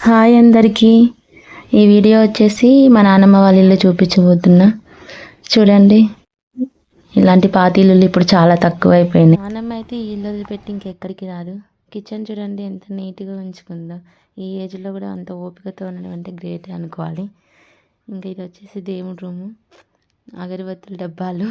Hi అందరికీ. ఈ video వచ్చేసి మా నాన్నమ్మ వాళ్ళ ఇల్లు చూపించబోతున్నా. చూడండి, ఇలాంటి పాత ఇల్లులు ఇప్పుడు చాలా తక్కువైపోయినాయి. నాన్నమ్మ అయితే ఈ ఇల్లు వదిలిపెట్టి ఇంకెక్కడికి రాదు. కిచెన్ చూడండి ఎంత నీట్గా ఉంచుకుందో. ఈ ఏజ్లో కూడా అంత ఓపికతో ఉండడం అంటే గ్రేట్ అనుకోవాలి. ఇంకా ఇది వచ్చేసి దేవుడి రూము, అగరబత్తుల డబ్బాలు.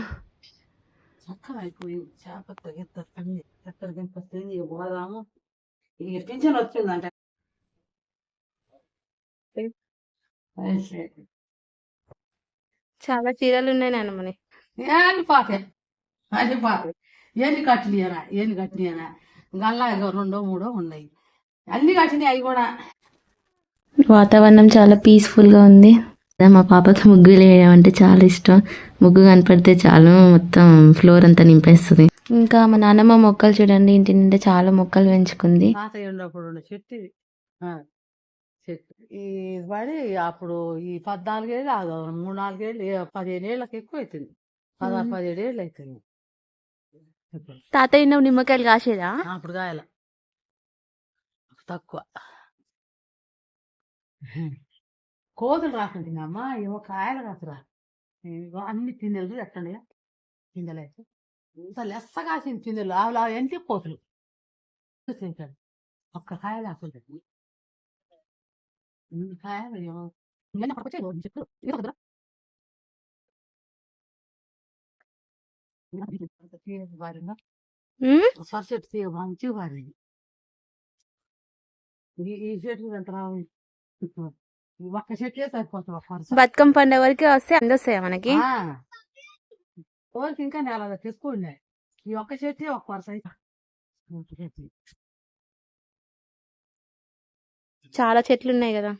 చాలా చీరలు ఉన్నాయి నాన్నమ్మని. ఎన్ని కట్టినాయనా గల్లా రెండో మూడో ఉన్నాయి, అన్ని కట్టినాయి అవి కూడా. వాతావరణం చాలా పీస్ఫుల్గా ఉంది. మా పాపకి ముగ్గులు వేయడం అంటే చాలా ఇష్టం. ముగ్గు కనపడితే చాలు మొత్తం ఫ్లోర్ అంతా నింపేస్తుంది. ఇంకా మా నాన్నమ్మ మొక్కలు చూడండి, ఇంటి నిండా చాలా మొక్కలు పెంచుకుంది. చెట్టు ఈ పడి అప్పుడు ఈ 14 ఏళ్ళు 3-4 ఏళ్ళు 15 ఏళ్ళకి ఎక్కువ అవుతుంది. 16-17 ఏళ్ళు అవుతుంది. తాతయ్య నిమ్మకాయలు కాసేదా? అప్పుడు కాయాల తక్కువ. కోతులు రాకుంటుందమ్మా, ఏమో కాయలు కాసురా. అన్ని చిందెలు ఎట్టండి, చిందెలు అయితే ఇంత లెస్స కాసింది. చిందెలు ఆవులా ఎంత కోతులు తింటాడు. ఒక్క కాయ లేకుండా కాయలు ఏమో చెట్లు సొరచెట్టు తీగ మంచిగా పారింది. ఈ చెట్లు ఎంత రావు, ఒక్క చెట్లే సరిపోతుంది. బతుకమ్మ పండుగ వరకు వస్తే అందొస్తాయా మనకి? కోరికి ఇంకా నెల ఎక్కువ ఉన్నాయి. ఈ ఒక్క చెట్టు ఒక వరుస చాలా చెట్లు ఉన్నాయి కదా.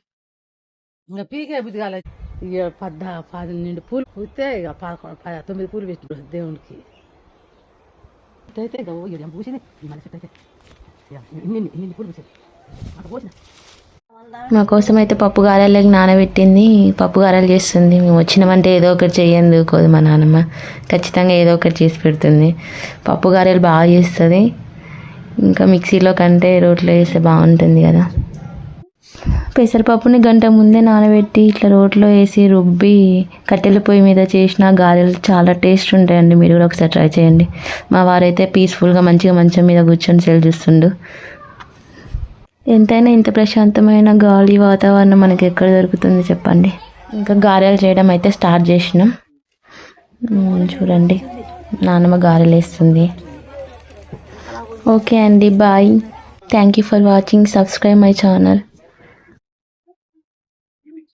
ఇంకా పీకే బుద్ధి కాలే. ఇక 12 పూలు పూస్తే ఇక 9 పూలు పెట్టి దేవునికి అయితే ఇక పూసింది. మన చెట్టు అయితే ఇన్ని పూలు పూసేది అక్కడ పోసిన. మా కోసం అయితే పప్పు గారెలకి నానబెట్టింది, పప్పు గారెలు చేస్తుంది. మేము వచ్చినామంటే ఏదో ఒకటి చెయ్యండి కోదు మా నాన్నమ్మ ఖచ్చితంగా ఏదో ఒకటి చేసి పెడుతుంది. పప్పు గారెలు బాగా చేస్తుంది. ఇంకా మిక్సీలో కంటే రోట్లో వేస్తే బాగుంటుంది కదా. పెసరపప్పుని గంట ముందే నానబెట్టి ఇట్లా రోట్లో వేసి రుబ్బి కట్టెల పొయ్యి మీద చేసిన గారెలు చాలా టేస్ట్ ఉంటాయండి. మీరు కూడా ఒకసారి ట్రై చేయండి. మా వారైతే పీస్ఫుల్గా మంచిగా మంచం మీద కూర్చొని సెల్ చూస్తుండు. ఎంతైనా ఇంత ప్రశాంతమైన గాలి వాతావరణం మనకి ఎక్కడ దొరుకుతుంది చెప్పండి. ఇంకా గారెలు చేయడం అయితే స్టార్ట్ చేసినాం. చూడండి, నాన్నమ్మ గారెలు వేస్తుంది. ఓకే అండి, bye. Thank you for watching. Subscribe my channel.